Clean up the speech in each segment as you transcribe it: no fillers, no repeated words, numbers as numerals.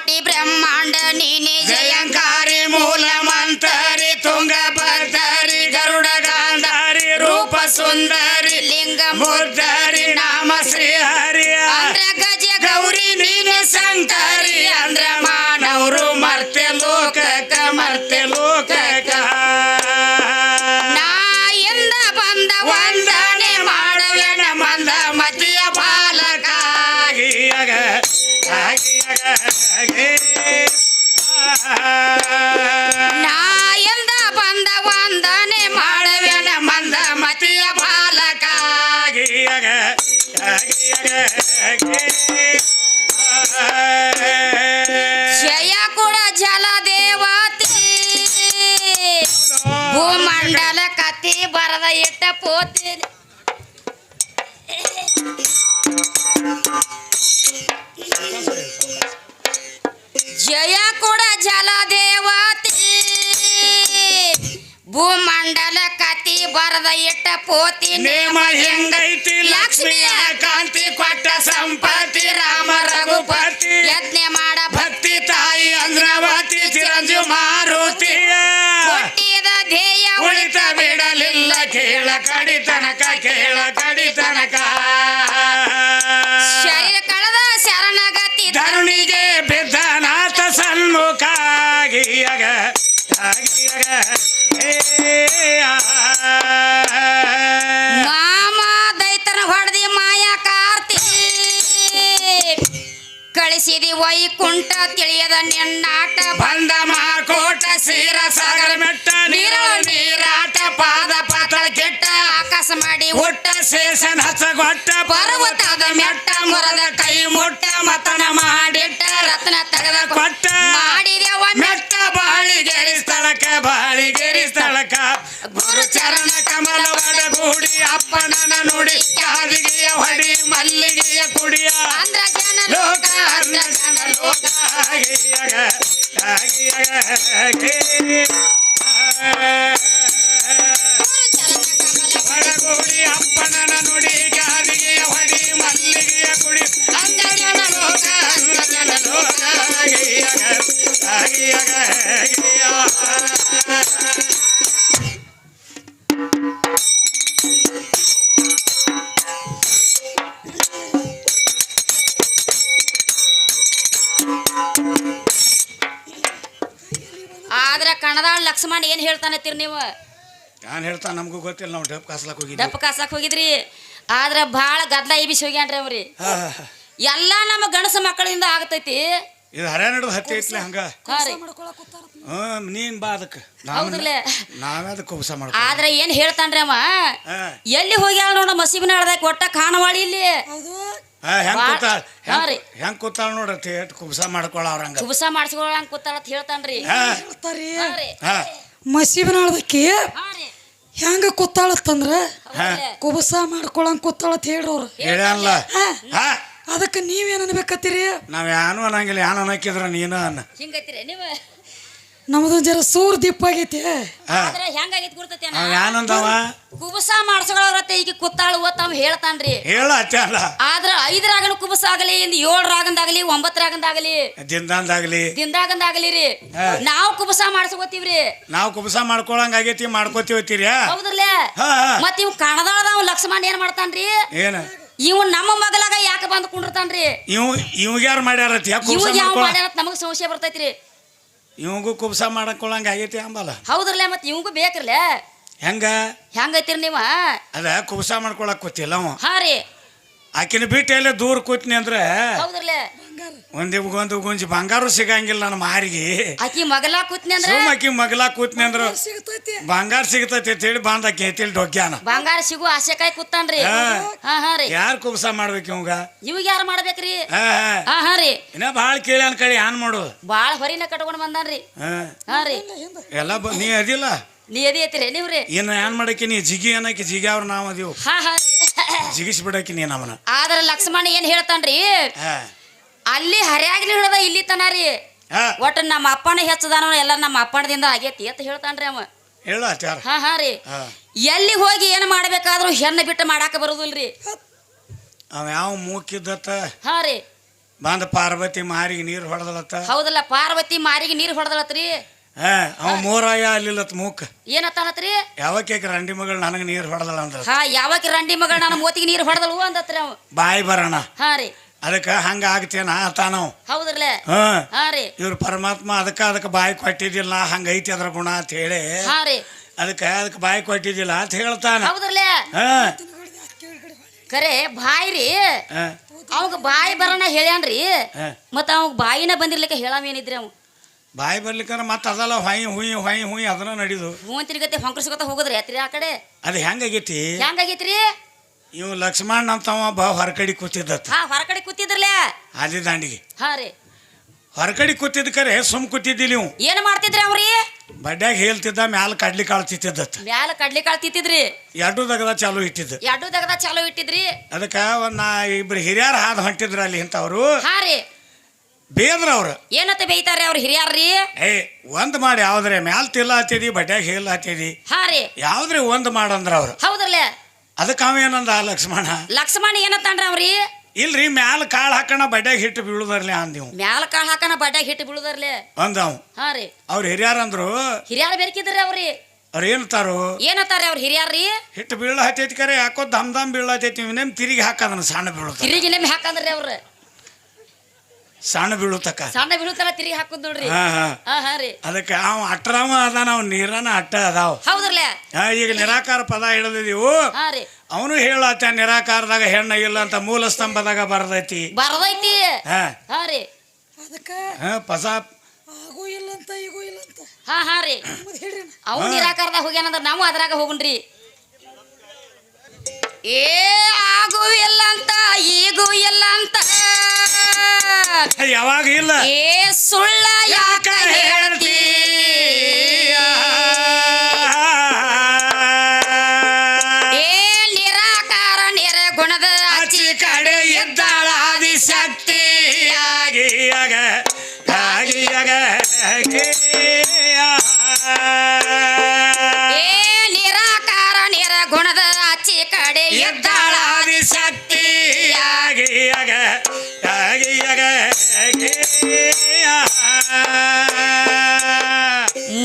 ಕೋಟಿ ಬ್ರಹ್ಮಾಂಡ ನೀನೆ ಜಯಂಕಾರಿ ಮೂಲ ಮಂತರಿ ತುಂಗಭದ್ರಿ ಗರುಡ ಗಾಂಧಾರಿ ರೂಪ ಸುಂದರಿ ಲಿಂಗ ಮುದ್ದರಿ ನಾಮ ಶ್ರೀ ಹರಿ ಅಂದ್ರ ಗಜ ಗೌರಿ ನೀನೆ ಶಂಕರಿ ಅಂದ್ರ ಮಾನವರು ಮರ್ತೆ ಲೋಕಕ ನಾ ಎಂದ ಬಂದ ವಂದನೆ ಮಾಡುವೆನ ಮಂದ ಮತಿಯ ಬಾಲಕ ನಾ ಎಂದ ಬಂದ ವಂದನೆ ಮಾಡುವೆನ ಮಂದ ಮತಿಯ ಬಾಲಕ ಜಯ ಕೂಡ ಜಲ ದೇವತೆ ಭೂಮಂಡಲ ಕತಿ ಬರದ ಇಟ್ಟ ಪೋತೀನಿ ಜಯ ಕೂಡ ಜಲ ದೇವತೆ ಭೂಮಂಡಲ ಕತಿ ಬರದ ಇಟ್ಟ ಪೋತೀನಿ ನೇಮ ಹೆಂಗೈತಿ ಲಕ್ಷ್ಮಿಯ ಕಾಂತಿ ಕೊಟ್ಟ ಸಂಪತ್ತಿ ರಾಮ ರಘುಪತಿ ಯಜ್ಞ ಮಾಡ ಭಕ್ತಿ ತಾಯಿ ಅಂದ್ರವತಿ ಚಿರಂಜೀವ ಮಾರುತಿಯ ಕೊಟ್ಟಿದ ಧ್ಯೇಯ ಉಳಿತ ಬಿಡಲಿಲ್ಲ ಕೇಳ ಕಡಿತನಕ ಶರೀರ ಕಳೆದ ಶರಣಗತಿ ಧರುಣಿಗೆ ಬಿದ್ದನಾಥ ಸನ್ಮುಖ ಮಾಮ ದೈತನ ಹೊಡೆದಿ ಮಾಯಾ ಕಾರ್ತಿ ಕಳಿಸಿದಿ ವೈಕುಂಠ ತಿಳಿಯದ ನಿನ್ನಾಟ ಬಂದ ಮಾಕೋಟ ಸೀರ ಸಾಗರ ಮೆಟ್ಟ ನೀರಾಟ ಪಾದ ಪಾತಳ ಕೆಟ್ಟ ಆಕಾಶ ಮಾಡಿ ಹುಟ್ಟ ಶೇಷನ್ ಹಚ್ಚಗೊಟ್ಟ ಪರ್ವತದ ಮೆಟ್ಟ ಮುರದ ಕೈ ಮುಟ್ಟ ಮತನ ಮಾಡಿಟ್ಟ ರತ್ನ ತೆಗೆದ ಕೊಟ್ಟ ಮಾಡಿದೆವ ಮೆಟ್ಟ ಬಾಳಿಗೆರಿ ಸ್ಥಳಕ ಗುರು ಚರಣ ಕಮಲ ಒಡಗೂಡಿ ಅಪ್ಪನನ ನುಡಿ ಯಾದಿಗೆಯ ಹೊಡಿ ಮಲ್ಲಿಗೆಯ ಕುಡಿಯ ಅಂದ್ರ ಜನ ಲೋಕ ಲೋಕ ಒಡಗೂಡಿ ಅಪ್ಪನನ ನುಡಿ ಯಾದಿಗೆಯ ಹೊಡಿ ಮಲ್ಲಿಗೆಯ ಕುಡಿ ಅಂಜನ ಲೋಕ ಆದ್ರ ಕಣದಾಳ ಲಕ್ಷ್ಮಣ ಏನ್ ಹೇಳ್ತಾನತ್ತೀರಿ ನೀವು ನಾನು ಹೇಳ್ತಾನೆ ನಮಗೂ ಗೊತ್ತಿಲ್ಲ ನಾವು ಡಪ್ ಕಾಸ್ಲಾಕ್ ಹೋಗಿದ್ವಿ ದಪ್ಪ ಕಾಸಕ್ ಹೋಗಿದ್ರಿ ಆದ್ರ ಬಾಳ ಗದ್ಲ ಇಬಿಸಿ ಹೋಗ್ಯಾನ್ರಿ ಅವ್ರಿ ಎಲ್ಲಾ ನಮ್ಮ ಗಣಸ ಮಕ್ಕಳಿಂದ ಆಗತೈತಿ ಇದು ಹರ್ಯಾಣದ ಹತ್ತಿ ಐತ್ಲೆ ಹಂಗ ನೀನ್ ಬಾ ಅದಕ್ಕೆ ನಾವೇ ಅದಕ್ಕೆ ಕುಬಸ ಮಾಡ ಆದ್ರ ಏನ್ ಹೇಳ್ತಾನ್ರಿ ಅವ ಎಲ್ಲಿ ಹೋಗ್ಯಾಳ ನೋಡ ಮಸೀಬಿನ ಹೇಳ್ದಾಗ ಕೊಟ್ಟ ಕಾಣವಾಳಿ ಇಲ್ಲಿ ಹೆಂಗ್ ಕೂತಾಳ ನೋಡ್ರಿ ಕುಬಸ ಮಾಡ್ಕೊಳ ಅವ್ರಂಗ ಕುಬಸ ಮಾಡ್ಸ್ಕೊಳಂಗ್ ಕೂತಾಳ ಅಂತ ಹೇಳ್ತಾನ್ರಿ ಮಸೀಬಿನಾಳದಕ್ಕೆ ಹೆಂಗ ಕೂತಾಳತ್ತಂದ್ರ ಕುಬಸ ಮಾಡ್ಕೊಳಂಗ್ ಕೂತಾಳತ್ ಹೇಳ್ರವ್ರು ಹೇಳಲ್ಲ ಅದಕ್ಕೆ ನೀವೇನ್ ಅನ್ಬೇಕತ್ತೀರಿ ನಾವ್ ಯಾನು ಅನ್ನಂಗಿಲ್ಲ ಯಾನು ಅನ್ನಕ್ಕಿದ್ರ ನೀನು ಅನ್ನ ಹಿಂಗೈತಿರಿ ನೀವು ನಮ್ದು ಜರ ಸೂರ್ ದಿಪ್ಪಾಗೈತಿ ಹೆಂಗಾಗೈತಿ ಗುರ್ತೈತಿ ಯಾನಂದವ ಕುಬಸ ಮಾಡ್ಸ್ಕೊಳವ್ರತ್ತೆ ಈಗ ಕೂತಾಳು ಅವ್ ಹೇಳ್ತಾನ್ರಿ ಹೇಳ ಅಲ್ಲ ಆದ್ರ 5 ರಾಗನ ಕುಬಸ ಆಗಲಿ 7 ರಾಗಂದಾಗಲಿ 9 ರಾಗಂದಾಗಲಿ ದಿಂದಾಗಂದಾಗಲಿ ರೀ ನಾವ್ ಕುಬಸ ಮಾಡ್ಸ್ಕೊತೀವ್ರಿ ನಾವ್ ಕುಬಸ ಮಾಡ್ಕೊಳಂಗ ಆಗೈತಿ ಮಾಡ್ಕೋತೀವತ್ತೀರಿ ಹೌದ್ರಲ್ಲ ಮತ್ ಇವ್ ಕಣದಾಳದ ಲಕ್ಷ್ಮಣ ಏನ್ ಮಾಡ್ತಾನ್ರಿ ಏನ ಇವ್ ನಮ್ಮ ಮಗಲಾಗ ಯಾಕೆ ಬಂದ್ ಕುಂಡಿರ್ತಾನ್ರಿ ಇವ್ ಯಾರು ಮಾಡ್ಯಾರ ನಮಗ್ ಸಂಶಯ ಬರ್ತೈತ್ರಿ ಇವಂಗೂ ಕುಬಸ ಮಾಡಕೊಳಂಗ ಆಗೈತಿ ಅಂಬಲ್ಲ ಹೌದ್ರಲ್ಲ ಮತ್ ಇವಂಗೂ ಬೇಕ್ರಲ್ಲ ಹೆಂಗೈತಿರಿ ನೀವ ಅದ ಕುಬಸ ಮಾಡ್ಕೊಳಕ್ ಗೊತ್ತಿಲ್ಲ ಅವ ಹಾ ರೀ ಆಕಿನ ಬಿಟ್ಟು ಎಲ್ಲ ದೂರ ಕೂತ್ನಿ ಅಂದ್ರೆ ಹೌದ್ರಲ್ಲ ಒಂದು ಗುಂಜಿ ಬಂಗಾರ ಸಿಗಂಗಿಲ್ಲ ನನ್ನ ಮಾರಿಗೆ ಆಕಿ ಮಗಲಾ ಕೂತ್ನಿ ಅಂದ್ರೆ ಆಕಿ ಮಗಲಾ ಕೂತ್ನಿ ಅಂದ್ರ ಬಂಗಾರ ಸಿಗತೈತಿ ಅಂತ ಹೇಳಿ ಬಂದ ಕೇತಿಲ್ ಡೊಗ್ಯಾನ ಬಂಗಾರ ಸಿಗು ಆಸೆಕಾಯಿ ಕೂತಾನ್ರಿ ಯಾರು ಕುಬಸ ಮಾಡ್ಬೇಕು ಇವಾಗ ಯಾರು ಮಾಡ್ಬೇಕ್ರಿ ರೀ ಇನ್ನ ಬಾಳ್ ಕೇಳ್ಯಾನ ಕಡೆ ಏನ್ ಮಾಡೋದು ಬಾಳ ಹೊರಿನ ಕಟ್ಕೊಂಡ್ ಬಂದಾನ್ರಿ ರೀ ಎಲ್ಲ ನೀ ಅದಿಲ್ಲ ನೀ ಎದಿ ಐತಿರಿ ನೀವ್ರಿ ಇನ್ನ ಏನ್ ಮಾಡಕ್ಕೆ ನೀ ಜಿಗಿ ಅನ್ನಕ್ಕೆ ಜಿಗಿ ಅವ್ರ ನಾವ್ ಅದೀವು ಜಿಗಿಸ್ ಬಿಡಕ್ಕೆ ನೀ ನಮ್ಮನ ಆದ್ರ ಲಕ್ಷ್ಮಣ ಏನ್ ಹೇಳ್ತಾನ್ರಿ ಅಲ್ಲಿ ಹರ್ಯಾಗ್ಲಿ ಹಿಡದ ಇಲ್ಲಿ ತನ ರೀ ಒಟ್ಟ ನಮ್ಮ ಅಪ್ಪನ ಹೆಚ್ಚದಾನ ಎಲ್ಲ ನಮ್ಮ ಅಪ್ಪನದಿಂದ ಆಗೇತಿ ಅಂತ ಹೇಳ್ತಾನ್ರಿ ಅವ ಹೇಳ ರೀ ಎಲ್ಲಿ ಹೋಗಿ ಏನ್ ಮಾಡ್ಬೇಕಾದ್ರೂ ಹೆಣ್ಣ ಬಿಟ್ಟು ಮಾಡಾಕ ಬರುದಿಲ್ರಿ ಅವ ಯಾವ ಮೂಕಿದ್ದತ್ತ ರೀ ಬಂದ ಪಾರ್ವತಿ ಮಾರಿಗೆ ನೀರು ಹೊಡೆದಲತ್ತ. ಹೌದಲ್ಲ, ಪಾರ್ವತಿ ಮಾರಿಗೆ ನೀರು ಹೊಡೆದಳತ್ರಿ. ಅವ ಮೂರಾಯ ಅಲ್ಲಿಲ್ಲತ್ ಮೂಕ ಏನತ್ತಾನತ್ರಿ? ಯಾವಕ್ಕೆ ರಂಡಿ ಮಗಳು ನನಗೆ ನೀರು ಹೊಡೆದಳ ಅಂದ್ರ. ಯಾವಾಗ ರಂಡಿ ಮಗಳ ನನ್ನ ಮೋತಿಗೆ ನೀರು ಹೊಡೆದಳು ಅಂದತ್ರಿ ಅವ. ಬಾಯಿ ಬರೋಣ ಹಾ ರೀ, ಅದಕ್ಕ ಹಂಗ ಆಗ್ತೇನ ಆತಾನವ್. ಹೌದ್ರಲ್ಲ. ಹಾ ರೀ, ಇವ್ರ ಪರಮಾತ್ಮ ಅದಕ್ಕ ಬಾಯಿ ಕೊಟ್ಟಿದ್ದಿಲ್ಲ, ಹಂಗೈತಿ ಅದ್ರ ಗುಣ ಅಂತ ಹೇಳಿ ಹಾ ರೀ, ಅದಕ್ಕ ಬಾಯಿ ಕೊಟ್ಟಿದ್ದಿಲ್ಲ ಅಂತ ಹೇಳ್ತಾನ. ಹೌದ್ರಲ್ಲ. ಕರೆ ಬಾಯಿ ರೀ, ಅವಾಗ ಬಾಯಿ ಬರೋಣ ಹೇಳ್ಯಾನ್ರಿ. ಮತ್ತ ಅವಾಗ ಬಾಯಿನ ಬಂದಿರ್ಲಿಕ್ಕೆ ಹೇಳಾಮೇನಿದ್ರಿ ಅವ್ ಬಾಯಿ ಬರ್ಲಿಕ್ಕಂದ್ರ ಮತ್ತ ಅದಲ್ಲ ಹೊಯ್ ಹುಯ್ ಹೊಯ್ ಹುಯ್ ಅದನ್ನ ನಡಿದು ಮೂವಂತಿನಗತ್ತೆ ಹೊಂಕರ್ಸ್ಕೊತ ಹೋಗದ್ರಿ ಆತ್ರಿ ಆ ಕಡೆ. ಅದು ಹೆಂಗಾಗೈತಿ? ಹೆಂಗಾಗೈತ್ರಿ? ಇವ್ ಲಕ್ಷ್ಮಣ್ ಅಂತವ ಹೊರಕಡಿ ಕೂತಿದ್ದತ್. ಹೊರಕಡೆ ಕೂತಿದ್ರಲ್ಲ ಆದಿ ದಾಂಡಿಗೆ. ಹಾ ರೀ, ಹೊರಕಡಿ ಕೂತಿದ್ ಕರೆ ಸುಮ್ ಕೂತಿದ್ದಿಲ್ಲ ಇವ್. ಏನ್ ಮಾಡ್ತಿದ್ರಿ ಅವ್ರಿ? ಬಡ್ಡ್ಯಾಗ ಹೇಳ್ತಿದ್ದ, ಮ್ಯಾಲ ಕಡ್ಲಿ ಕಾಳು ತಿತ್ತಿದ್ದತ್. ಮ್ಯಾಲ ಕಡ್ಲಿ ಕಾಳು ತಿತ್ತಿದ್ರಿ. ಎರಡು ದಗದ ಚಾಲು ಇಟ್ಟಿದ್ದ. ಎರಡು ದಗದ ಚಾಲು ಇಟ್ಟಿದ್ರಿ. ಅದಕ್ಕ ಒಂದ್ ಇಬ್ರು ಹಿರಿಯರ್ ಹಾದ್ ಹೊಂಟಿದ್ರ ಅಲ್ಲಿ ಇಂಥವ್ರು. ಹಾ ರೀ, ಬೇದ್ರ ಅವ್ರು. ಏನತ್ತ ಬೇಯ್ತಾರ್ರಿ ಅವ್ರ ಹಿರಿಯಾರ್ರಿ? ಒಂದ್ ಮಾಡಿ ಯಾವ್ದ್ರೆ ಮ್ಯಾಲ ತಿಲ್ಲ ಹತ್ತಿದಿ, ಬಡ್ಡ್ಯಾಗ ಹೇಳ ಹತ್ತಿದಿ, ಹಾ ರೀ, ಯಾವ್ದ್ರಿ ಒಂದ್ ಮಾಡಂದ್ರ ಅವ್ರು. ಹೌದ್ರಲ್ಲ. ಅದಕ್ಕ ಅವೇನಂದ ಲಕ್ಷ್ಮಣ. ಲಕ್ಷ್ಮಣ ಏನತ್ತನ್ರಿ ಅವ್ರಿ? ಇಲ್ರಿ, ಮ್ಯಾಲ ಕಾಳು ಹಾಕಣ ಬಡ್ಡ್ಯಾಗ ಹಿಟ್ಟು ಬೀಳುದರ್ಲಿ ಅಂದಿವ್. ಮ್ಯಾಲ ಕಾಳು ಹಾಕಣ ಬಡ್ಡ್ಯಾಗ ಹಿಟ್ಟು ಬೀಳುದರ್ಲಿ ಅಂದವ್. ಹಾ ರೀ, ಅವ್ರ ಹಿರಿಯಾರಂದ್ರು. ಹಿರಿಯಾರ ಬೇರ್ಕಿದ್ರಿ ಅವ್ರಿ? ಅವ್ರ ಏನಂತಾರು? ಏನತ್ತಾರ ಅವ್ರ ಹಿರಿಯಾರ್ರಿ? ಹಿಟ್ಟು ಬೀಳ ಹತ್ತೈತಿ ಕರೆ, ಯಾಕೋ ದಮ್ ದಮ್ ಬೀಳತೈತಿ, ನೇಮ್ ತಿರುಗಿ ಹಾಕದನ್ನ ಸಣ್ಣ ಬೀಳುತ್ತ. ತಿರುಗಿ ನೇಮ್ ಹಾಕಂದ್ರಿ ಅವ್ರ ಸಣ್ಣ ಬೀಳುತ್ತಕ್ಕ. ಸಣ್ಣ ಬೀಳುತ್ತಲ್ಲ ತಿರುಗಿ ಹಾಕುದ್ ನೋಡ್ರಿ. ಹಾ ರೀ, ಅದಕ್ಕೆ ಅವ ಅಟ್ರಾಮ ಅದಾನ, ಅವ್ ನೀರನ ಅಟ್ಟ ಅದಾವ್. ಹೌದ್ರಲ್ಲ. ಈಗ ನಿರಾಕಾರ ಪದ ಹಿಡಿದಿದೀವು. ಹಾ ರೀ, ಅವನು ಹೇಳತ್ತ ನಿರಾಕಾರದಾಗ ಹೆಣ್ಣ ಇಲ್ಲ ಅಂತ ಮೂಲ ಸ್ತಂಭದಾಗ ಬರದೈತಿ. ಬರದೈತಿ. ಹಾ ರೀ, ಅದಕ್ಕ ಪಸ ಆಗೂ ಇಲ್ಲ ಅಂತ ಈಗೂ ಇಲ್ಲ ಅಂತ. ಹಾ ರೀ, ಅವ್ ನಿರಾಕಾರದಾಗ ಹೋಗ್ಯಾನಂದ್ರ ನಾವು ಅದ್ರಾಗ ಹೋಗುಣ್ರಿ. ಆಗೂ ಇಲ್ಲ ಅಂತ ಈಗೂ ಇಲ್ಲ ಅಂತ ಯಾವಾಗ ಇಲ್ಲ. ಸುಳ್ಳ ಯಾಕ ಹೇಳ್ತಿ? ನಿರಾಕಾರ ನಿರ್ಗುಣದ ಆಚಿ ಕಡೆ ಎದ್ದಾಳ ಆದಿಶಕ್ತಿಯಾಗಿ ನಿರಾಕಾರ ನಿರ್ಗುಣದ ಆಚಿ ಕಡೆ ಎದ್ದಾಳ ಆದಿಶಕ್ತಿಯಾಗಿ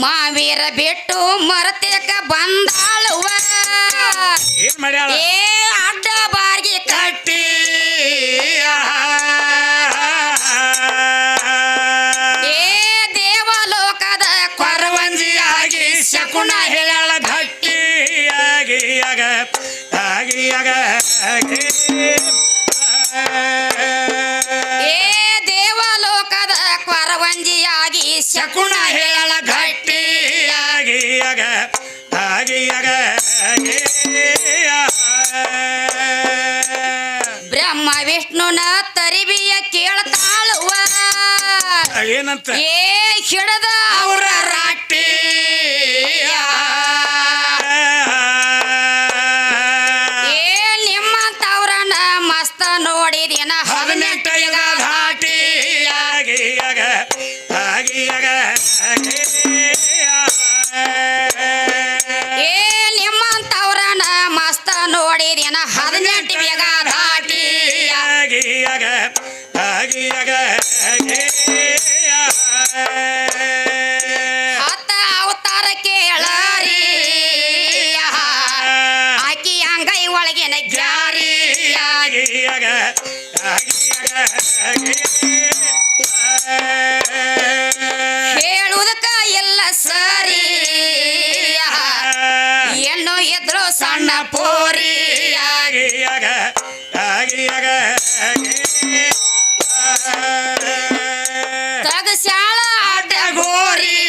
ಮಾವೀರ ಬಿಟ್ಟು ಮರತೇಕ ಬಂದಾಳುವ. ಏನ್ ಮಾಡ್ಯಾಳ? ಅಡ್ಡ ಬಾರ್ಗಿ ಕಟ್ಟಿ ದೇವಲೋಕದ ಕೊರವಂಜಿಯಾಗಿ ಶಕುನ ಹೇಳ ಗಟ್ಟಿಯಾಗಿ ದೇವಲೋಕದ ಕೊರವಂಜಿಯಾಗಿ ಶಕುನ ಹೇಳ ಗಟ್ಟಿಯಾಗಿ ಬ್ರಹ್ಮ ವಿಷ್ಣುನ ತರಿಬಿಯ ಕೇಳ್ತಾಳುವ. ಏನಂತ? ಹಿಡದ ಅವರ ರಾಟಿ ನಿಮ್ಮಂತವ್ರನ್ನ ಮಸ್ತ ನೋಡಿದಿನ 18 ಧಾಟಿ ನಿಮ್ಮಂತವ್ರನ್ನ ಮಸ್ತ ನೋಡಿದಿನ 18 ಬೇಗ ಧಾಟಿ. ಹತ್ತ ಅವತಾರ ಕೇಳರಿ, ಆಕಿ ಅಂಗೈ ಒಳಗಿನ ಗ್ಯಾರಿ. ಹೇಳುವುದಕ್ಕ ಎಲ್ಲ ಸರಿ, ಹೆಣ್ಣು ಎದ್ರು ಸಣ್ಣ ಪೋರಿ. ತಗಸ್ಯಾಳ ಅಡ್ಡ ಗೋರಿ,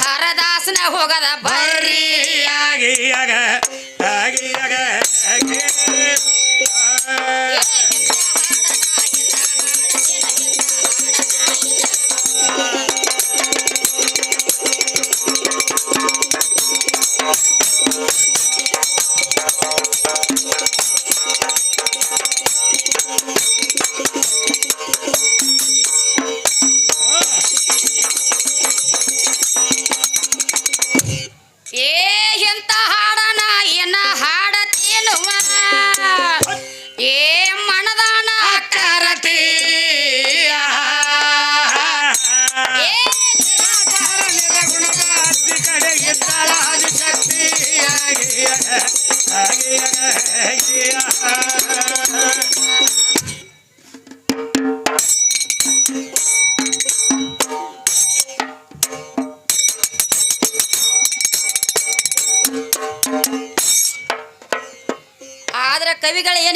ಹರದಾಸನ ಹೋಗದ ಬರ್ರಿ.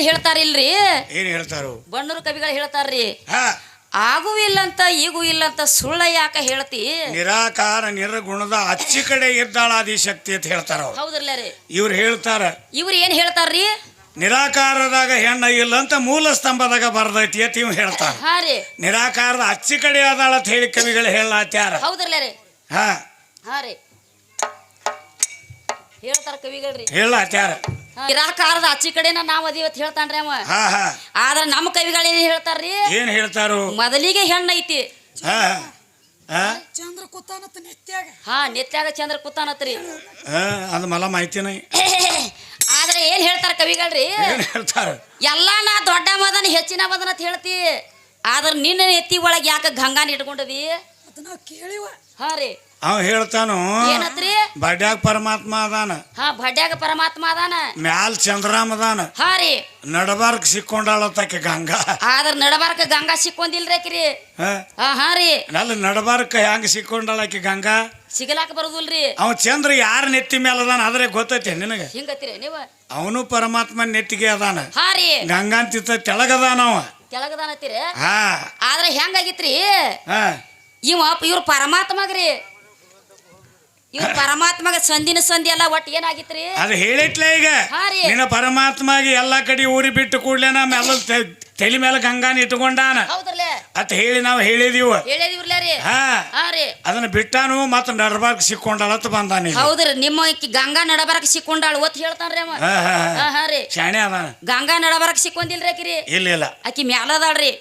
ಹೇಳ್ತಾರಿಲ್ರಿ ಏನ್ ಹೇಳ್ತಾರು ಬಣ್ಣೂರು ಕವಿಗಳು ಹೇಳ್ತಾರ್ರಿ ಹಾ ಆಗೂ ಇಲ್ಲಂತ ಈಗೂ ಇಲ್ಲಂತ ಸುಳ್ಳ ಯಾಕ ಹೇಳ್ತಿ ನಿರಾಕಾರ ನಿರ್ಗುಣದ ಅಚ್ಚಿ ಕಡೆ ಇದ್ದಾಳ ಆದಿಶಕ್ತಿ ಅಂತ ಹೇಳ್ತಾರ ಅವ್ರು ಹೌದ್ರಲ್ಲ ರೀ ಇವ್ರು ಹೇಳ್ತಾರ ಇವ್ರು ಏನ್ ಹೇಳ್ತಾರ್ರಿ ನಿರಾಕಾರದಾಗ ಹೆಣ್ಣ ಇಲ್ಲ ಅಂತ ಮೂಲ ಸ್ತಂಭದಾಗ ಬರ್ದೈತಿ ಅಂತ ಇವ್ ಹೇಳ್ತಾರ ಹಾ ರೀ ನಿರಾಕಾರದ ಅಚ್ಚಿ ಕಡೆ ಅದಾಳ ಅಂತ ಹೇಳಿ ಕವಿಗಳು ಹೇಳತ್ಯಾರ ಹೌದ್ರಲ್ಲ ರೀ ಹಾ ಹಾ ರೀ ಹೇಳ್ತಾರ ಕವಿಗಳ್ರಿ ಹೇಳತ್ಯಾರ ನಿರಾಕಾರದ ಅಚ್ಚಿ ಕಡೆನ ನಾವ್ ಅದೀವತ್ ಹೇಳ್ತಾನ್ರಿ ಅವ ಹಾ ಹಾ ಆದ್ರ ನಮ್ಮ ಕವಿಗಳು ಏನ್ ಹೇಳ್ತಾರ್ರಿ ಏನ್ ಹೇಳ್ತಾರು ಮೊದಲಿಗೆ ಹೆಣ್ಣ ಐತಿ ಹಾ ಹಾ ಚಂದ್ರ ಕೂತಾನತ್ತ ನೆತ್ಯಾಗ ಹಾ ನೆತ್ಯಾಗ ಚಂದ್ರ ಕೂತಾನತ್ರಿ ಅದು ಮಲ ಮಾಹಿತಿನ ಆದ್ರೆ ಏನ್ ಹೇಳ್ತಾರ ಕವಿಗಳ್ರಿ ಏನ್ ಹೇಳ್ತಾರ ಎಲ್ಲಾ ನಾ ದೊಡ್ಡ ಮದನ ಹೆಚ್ಚಿನ ಮದನ ಅಂತ ಹೇಳ್ತಿ ಆದ್ರ ನಿನ್ನ ನೆತ್ತಿ ಒಳಗ್ ಯಾಕ ಗಂಗಾನ ಇಟ್ಕೊಂಡದಿ ಅದ ನಾವ್ ಕೇಳಿವ ಹಾ ರೀ ಅವ ಹೇಳ್ತಾನು ಏನತ್ರಿ ಬಡ್ಯಾಗ ಪರಮಾತ್ಮ ಅದಾನ ಹಾ ಬಡ್ಯಾಗ ಪರಮಾತ್ಮ ಅದಾನ ಮ್ಯಾಲ್ ಚಂದ್ರಾಮ ಅದಾನ ಹಾ ರೀ ನಡಬಾರ್ಕ್ ಸಿಕ್ಕೊಂಡಾಳತ್ತಾಕೆ ಗಂಗಾ ಆದ್ರ ನಡಬಾರ್ಕ ಗಂಗಾ ಸಿಕ್ಕೊಂದಿಲ್ರೇಕ್ರಿ ಹಾ ರೀ ಅಲ್ಲಿ ನಡಬಾರ್ಕ ಹೆಂಗ ಸಿಕ್ಕೊಂಡಾಳಾಕಿ ಗಂಗಾ ಸಿಗಲಾಕ ಬರುದಿಲ್ರಿ ಅವ ಚಂದ್ರ ಯಾರ ನೆತ್ತಿ ಮೇಲೆ ಅದಾನ ಆದ್ರೆ ಗೊತ್ತೈತೆ ನಿನಗ ಹಿಂಗತ್ತೀರಿ ನೀವ ಅವನು ಪರಮಾತ್ಮ ನೆತ್ತಿಗೆ ಅದಾನ ಹಾ ರೀ ಗಂಗಾ ಅಂತಿತ್ತ ತೆಳಗದಾನ ಅವ ಕೆಳಗದಾನತ್ತೀರಿ ಹಾ ಆದ್ರ ಹೆಂಗಾಗಿತ್ರಿ ಹಾ ಇವ್ರ ಪರಮಾತ್ಮಗ್ರಿ ಇವ್ರ ಪರಮಾತ್ಮಗ ಸಂದಿನ ಸಂಧಿ ಎಲ್ಲ ಒಟ್ಟು ಏನಾಗಿತ್ರಿ ಅದು ಹೇಳಿಟ್ಲೆ ಈಗ ಹಾ ರೀ ನಿನ್ನ ಪರಮಾತ್ಮಗೆ ಎಲ್ಲಾ ಕಡೆ ಊರಿ ಬಿಟ್ಟು ಕೂಡ್ಲೇನ ಮೆಲ್ಲ ತಲೆ ಮೇಲೆ ಗಂಗಾನ ಇಟ್ಕೊಂಡಾನ ಹೌದ್ರಲ್ಲೇ ಅತ್ ಹೇಳಿ ನಾವು ಹೇಳಿದೀವ ಹೇಳಿದಿವ್ರಲ್ಲ ರೀ ಹಾ ಹಾ ರೀ ಅದನ್ನ ಬಿಟ್ಟಾನು ಮತ್ತ ನಡಬಾರ್ಕ್ ಸಿಕ್ಕೊಂಡಾಳತ್ ಬಂದಾನ ಈಗ. ಹೌದ್ರಿ ನಿಮ್ಮ ಈಕಿ ಗಂಗಾ ನಡಬರಕ್ ಸಿಕ್ಕೊಂಡಾಳ ಒತ್ ಹೇಳ್ತಾನ್ರಿ ಅವ ಹಾ ಹಾ ಹಾ. ಹಾ ರೀ ಶಾಣೆ ಅದಾನ ಗಂಗಾ ನಡಬರಕ್ ಸಿಕ್ಕೊಂದಿಲ್ರಿ ಆಕಿರಿ ಇಲ್ಲ ಇಲ್ಲ ಆಕಿ ಮ್ಯಾಲದಾಳ್ರಿ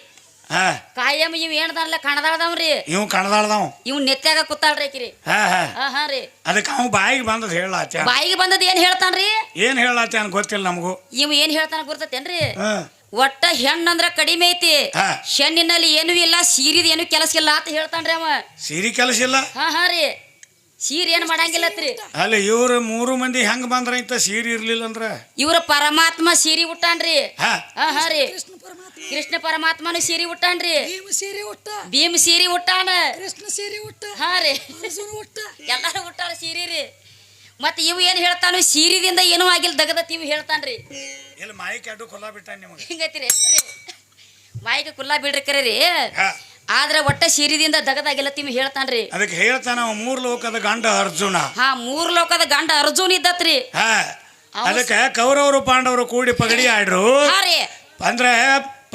ಹಾ ಕಾಯಂ ಇವ್ ಏನ್ದಾನ್ಲ ಕಣದಾಳ್ದವ್ರಿ ಇವ್ ಕಣದಾಳ್ದವ್ ಇವ್ ನೆತ್ಯಾಗ ಕೂತಾಳ್ರಿ ಆಕಿರಿ ಹಾ ಹಾ ಹಾ ರೀ ಅದಕ್ಕೆ ಅವ್ ಬಾಯಿಗೆ ಬಂದದ್ ಹೇಳಾತ್ಯ ಬಾಯಿಗೆ ಬಂದದ್ ಏನ್ ಹೇಳ್ತಾನ್ರಿ ಏನ್ ಹೇಳಾತ್ಯ ಅನ್ ಗೊತ್ತಿಲ್ಲ ನಮಗೂ ಇವ್ ಏನ್ ಹೇಳ್ತಾನ ಗುರ್ತತೇನ್ರಿ ಹಾ ಒಟ್ಟ ಹೆಣ್ಣಂದ್ರ ಕಡಿಮೆ ಐತಿ ಹಾ. ಹೆಣ್ಣಿನಲ್ಲಿ ಏನೂ ಇಲ್ಲ ಸೀರಿದ ಏನು ಕೆಲಸ ಇಲ್ಲ ಅಂತ ಹೇಳ್ತಾನ್ರಿ ಅವ ಸೀರಿ ಕೆಲಸ ಇಲ್ಲ ಹಾ ರೀ ಸೀರೆ ಏನ್ ಮಾಡಂಗಿಲ್ಲತ್ರಿ ಅಲ್ಲಿ ಇವ್ರು 3 ಮಂದಿ ಹೆಂಗ್ ಬಂದ್ರ ಇಂತ ಸೀರಿ ಇರ್ಲಿಲ್ಲ ಅಂದ್ರ ಇವ್ರ ಪರಮಾತ್ಮ ಸೀರಿ ಉಟ್ಟಾನ್ರಿ ಹಾ ಹಾ ರೀ ಕೃಷ್ಣ ಪರಮಾತ್ಮ ಕೃಷ್ಣ ಪರಮಾತ್ಮನು ಸೀರಿ ಉಟ್ಟಾನ್ರಿ ಭೀಮ ಸೀರೆ ಉಟ್ಟ ಭೀಮ್ ಸೀರಿ ಉಟ್ಟಾನ ಕೃಷ್ಣ ಸೀರೆ ಉಟ್ಟ ಹಾ ರೀ ಅರ್ಜುನ ಉಟ್ಟ ಎಲ್ಲಾರು ಉಟ್ಟಾರ ಸೀರಿ ರೀ ಮತ್ ಇವ್ ಏನ್ ಹೇಳ್ತಾನು ಸೀರಿದಿಂದ ಏನೂ ಆಗಿಲ್ಲ ದಗದತ್ ಇವ್ ಹೇಳ್ತಾನ್ರಿ ಇಲ್ಲಿ ಮಾಯಿಕ್ ಅಡ್ಡು ಕೊಲ್ಲ ಬಿಟ್ಟ ನಿಮಗೆ ಹಿಂಗೈತಿರಿ ಮಾಯಿಗೆ ಕುಲ್ಲಾ ಬಿಡ್ರಿ ಕರೆ ರೀ ಹಾ ಆದ್ರ ಒಟ್ಟ ಸೀರಿದಿಂದ ದಗದಾಗಿಲ್ಲ ತಿವ್ ಹೇಳ್ತಾನ್ರಿ ಅದಕ್ಕೆ ಹೇಳ್ತಾನ ಅವ 3 ಲೋಕದ ಗಂಡ ಅರ್ಜುನ ಹಾ 3 ಲೋಕದ ಗಂಡ ಅರ್ಜುನ್ ಇದ್ದತ್ರಿ ಹಾ ಅದಕ್ಕೆ ಕೌರವರು ಪಾಂಡವರು ಕೂಡಿ ಪಗಡಿ ಆಡ್ರು ಹಾ ರೀ ಅಂದ್ರೆ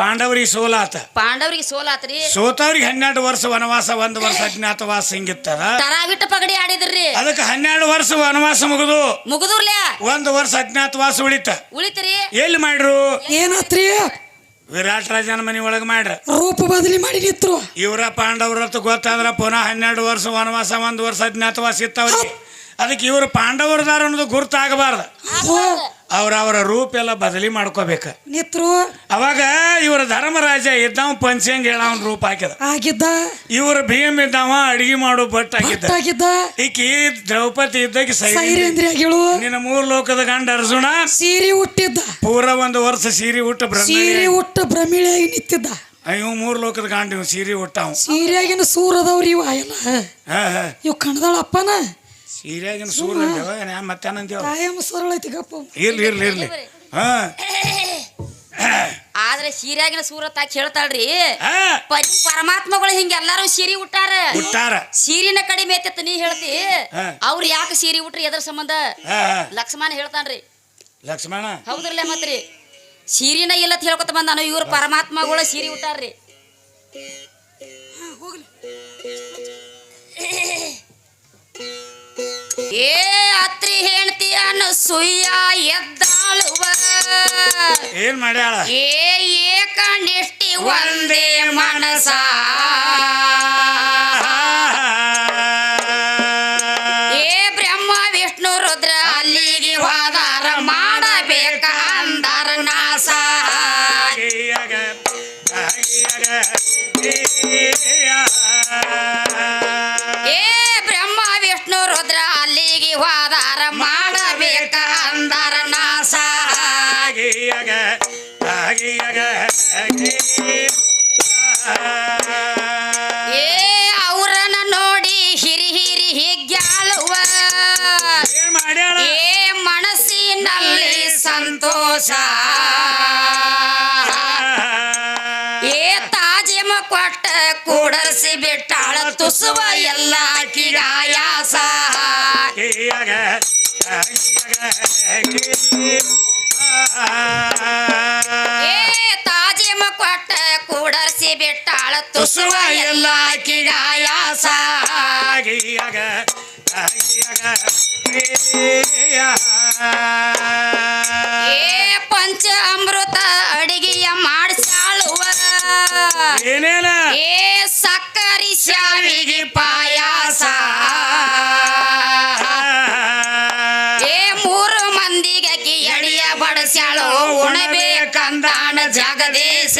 ಪಾಂಡವರಿಗೆ ಸೋಲಾತ ಪಾಂಡವ್ರಿಗೆ ಸೋಲಾತ್ರಿ ಸೋತವ್ರಿಗೆ 12 ವರ್ಷ ವನವಾಸ 1 ವರ್ಷ ಅಜ್ಞಾತವಾಸ ಹಿಂಗಿತ್ತದ ತರಾವಿಟ್ಟ ಪಗಡಿ ಆಡಿದ್ರಿ ಅದಕ್ಕೆ 12 ವರ್ಷ ವನವಾಸ ಮುಗಿದು ಮುಗುದುರ್ಲ್ಯಾ 1 ವರ್ಷ ಅಜ್ಞಾತವಾಸ ಉಳಿತ್ರಿ ಎಲ್ಲಿ ಮಾಡ್ರು ಏನಾತ್ರಿ ವಿರಾಟ್ ರಾಜನ ಮನಿ ಒಳಗ್ ಮಾಡ್ರ ರೂಪ ಬದಲಿ ಮಾಡಿ ನಿತ್ರು ಇವರ ಪಾಂಡವ್ರತ್ ಗೊತ್ತಾದ್ರ ಪುನಃ 12 ವರ್ಷ ವನವಾಸ 1 ವರ್ಷ ಅಜ್ಞಾತವಾಸ ಇತ್ತವ್ರಿಗೆ ಅದಕ್ಕೆ ಇವರು ಪಾಂಡವರದಾರ ಅನ್ನೋದು ಗುರ್ತಾಗಬಾರ್ದು ಅವರ ರೂಪ ಎಲ್ಲ ಬದಲಿ ಮಾಡ್ಕೋಬೇಕ ನಿತ್ರು ಅವಾಗ ಇವ್ರ ಧರ್ಮರಾಜ ಇದ್ದಾವ ಪಂಚಂಗ್ ಹೇಳವನ್ ರೂಪ ಹಾಕಿದ ಆಗಿದ್ದ ಇವ್ರ ಭೀಮ್ ಇದ್ದಾವ ಅಡಿಗೆ ಮಾಡೋ ಭಟ್ ಆಗಿದ್ದ ಆಗಿದ್ದ ಈಕಿ ದ್ರೌಪದಿ ಇದ್ದಾಗ ಸೈರೇಂದ್ರಿ ಆಗಿಳು ನಿನ್ನ 3 ಲೋಕದ ಗಂಡ ಅರ್ಜುನ ಸೀರೆ ಉಟ್ಟಿದ್ದ ಪೂರ 1 ವರ್ಷ ಸೀರೆ ಉಟ್ಟ ಸೀರೆ ಉಟ್ಟ ಭ್ರಮಿಳಿಯಾಗಿ ನಿಂತಿದ್ದ ಇವ್ 3 ಲೋಕದ ಗಂಡ ಇವ್ ಸೀರೆ ಉಟ್ಟಾವ್ ಸೀರೆಯಾಗಿನ ಸೂರದವ್ರಿ ಇವ ಎಲ್ಲ ಇವ್ ಕಣದಾಳಪ್ಪನ ಸೀರೆಯಾಗಿನ ಸೂರ ಮತ್ತೇನಂತೀವ ಕಾಯಂ ಸರಳ ಐತಿ ಗಪ್ಪ ಇರ್ಲಿ ಇರ್ಲಿ ಇರ್ಲಿ ಹಾ ಆದ್ರೆ ಸೀರೆಯಾಗಿನ ಸೂರತ್ ಹಾಕಿ ಹೇಳ್ತಾಳ್ರಿ ಪರಮಾತ್ಮಗಳು ಹಿಂಗ ಎಲ್ಲಾರು ಸೀರೆ ಉಟ್ಟಾರ ಸೀರಿನ ಕಡಿಮೆ ಐತಿ ನೀ ಹೇಳ್ತಿ ಅವ್ರು ಯಾಕೆ ಸೀರೆ ಉಟ್ರಿ ಎದ್ರ ಸಂಬಂಧ ಲಕ್ಷ್ಮಣ ಹೇಳ್ತಾನ್ರಿ ಲಕ್ಷ್ಮಣ ಹೌದ್ರಲ್ಲ ಮತ್ರಿ ಸೀರಿನ ಇಲ್ಲ ಹೇಳ್ಕೊತ ಬಂದಾನು ಇವ್ರ ಪರಮಾತ್ಮಗಳು ಸೀರೆ ಉಟ್ಟಾರ್ರಿ ಏ ಅತ್ರಿ ಹೆಣ್ತಿ ಸುಯ್ಯ ಎದ್ದಾಳುವ ಏನ್ ಮಾಡ್ಯಾಳ ಏಕನಿಷ್ಠಿ ಒಂದೇ ಮನಸ ಏ ಬ್ರಹ್ಮ ವಿಷ್ಣು ರುದ್ರ ಅಲ್ಲಿಗೆ ಹೋದಾರ ಮಾಡಬೇಕ ಅಂದಾರ ನಾಸ ಏ ಬ್ರಹ್ಮ ವಿಷ್ಣು ರುದ್ರ ಅಲ್ಲಿಗೆ ಹೋದಾರ ಮಾಡಬೇಕ ಅಂದಾರ ನಾಸ ಏ ಅವರನ್ನ ನೋಡಿ ಹಿರಿ ಹಿರಿ ಹಿಗ್ಯಾಳುವ ಏ ಮನಸ್ಸಿನಲ್ಲಿ ಸಂತೋಷ ಕೂಡರ್ಸಿ ಬಿಟ್ಟಾಳ ತುಸುವ ಎಲ್ಲ ಆಯಾಸ ಏ ತಾಜಿಮ ಕೊಟ್ಟ ಕೂಡರ್ಸಿ ಬಿಟ್ಟಾಳ ತುಸುವ ಎಲ್ಲ ಆಯಾಸ ಏ ಪಂಚ ಅಮೃತ ಅಡಿಗೆಯ ಮಾಡಿಸಾಳುವ ಏನೇನ ಏ ಸಕ್ಕರಿ ಶಾವಿಗೆ ಪಾಯಾಸ ಏ ಮೂರು ಮಂದಿಗೆ ಎಡಿಯ ಬಡಸ್ಯಾಳು ಉಣಬೇಕಂದಾನ ಜಗದೇಶ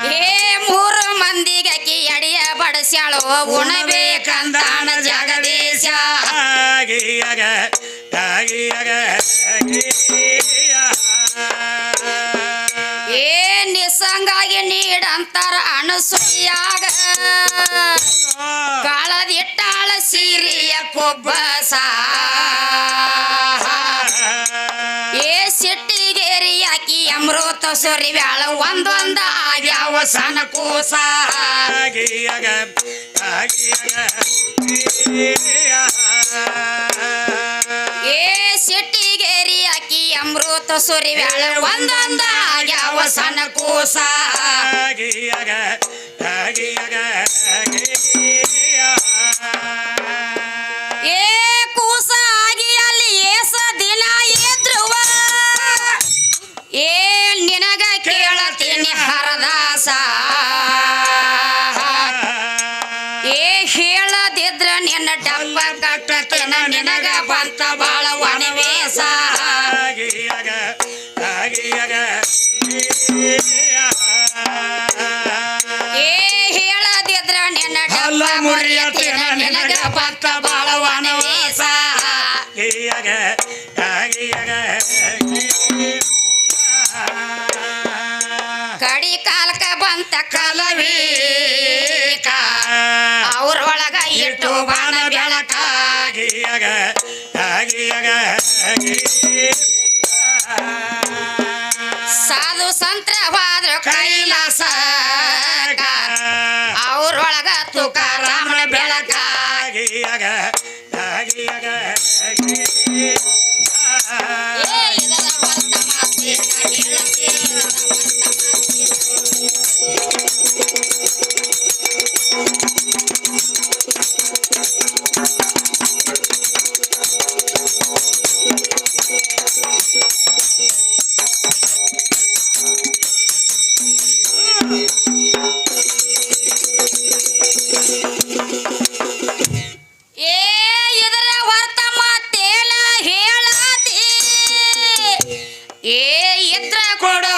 ಏ ಮೂರು ಮಂದಿಗೆ ಎಡಿಯ ಬಡಸ್ಯಾಳು ಉಣಬೇಕಂದಾನ ಜಗದೇಶ ಏ ನಿಸಂಗಾಗಿ ನೀಡಂತಾರ ಅಣಸುಯಾಗ ಕಾಳದಿಟ್ಟಾಳ ಸೀರೆಯ ಕೊಬ್ಬಸ ಏ ಸಿಟ್ಟಿಗೇರಿ ಹಾಕಿ ಅಮೃತ ಸುರಿವ್ಯಾಳ ಒಂದೊಂದ ಆಗ್ಯಾವ ಸಣ್ಣ ಕೂಸ ಏ ಸಿಟ್ಟಿಗೇರಿ ಹಾಕಿ ಅಮೃತ ಸುರಿವ್ಯಾಳ ಒಂದೊಂದ ಆಗ್ಯಾವ ಸಣ್ಣ ಕೂಸ ಏ ಕೂಸ ಆಗಿ ಅಲ್ಲಿ ಏಸ ದಿನ ಎದ್ರುವ ಏ ನಿನಗ ಕೇಳತೀನಿ ಹರದಾಸ ಏ ಹೇಳದಿದ್ರ ನಿನ್ನ ಡಬ್ಬ ಕಟ್ಟತೇನ ನಿನಗ ಬಂತ ಬಾಳ ವನವೇಸ ಏ ಹೇಳದಿದ್ರ ನಿನ್ನ ಡಬ್ಬ ಮುರಿಯತೇನ ನಿನಗ ಬಂತ ಬಾಳ ವನವೇಸ ಕಡಿ ಕಾಲಕ ಬಂತ ಕಲವೀಕ ಅವ್ರೊಳಗ ಇಟ್ಟು ಬಾನ ಬೆಳಕ ಸಾಧು ಸಂತ್ರವಾದ್ರ ಕೈಲಾಸ ಅವ್ರೊಳಗ ತುಕಾರಾಮನ ಬೆಳಕ ಏ ಇದರ ಹೊತ್ತ ಮಾತೇನ ಹೇಳತೇನ ಏ ಇದರ ಹೊರತ ಮಾತೇನ ಹೇಳತಿ ಏ ಇದ್ರ ಕೊಡೋ